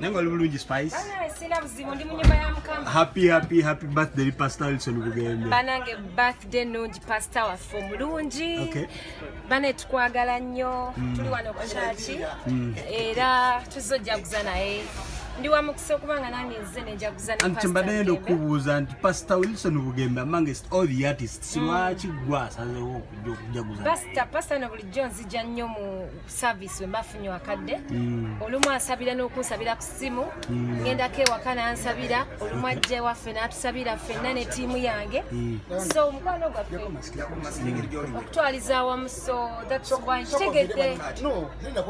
Nengo bulungi Spice. Sina buzibu ndi mu nyumba ya Mukama. Happy birthday Pastor Wilson Bugembe. Banange birthday nungi pastor waffe omulungi. Okay. Bane tukwagala nnyo tuli wano ku church era tuzojjaguza naye. Ndi wa mukisa okubanga nange nze nenjaguza ne pastor. Antembadendo kubuuza nti Pastor Wilson Bugembe amongst all the artists lwaki gwa asazeewo okujaguza. Pastor no bulijjo nzija nnyo mu service we mbafunye wakadde. Olumu asabira n'okunsabira ku simu ngendako ewaka n'ansabira olumu ajja ewaffe n'atusabira ffenna ne ttiimu yange so omukwano gwaffe okutwaliza awamu so that's why nkitegedde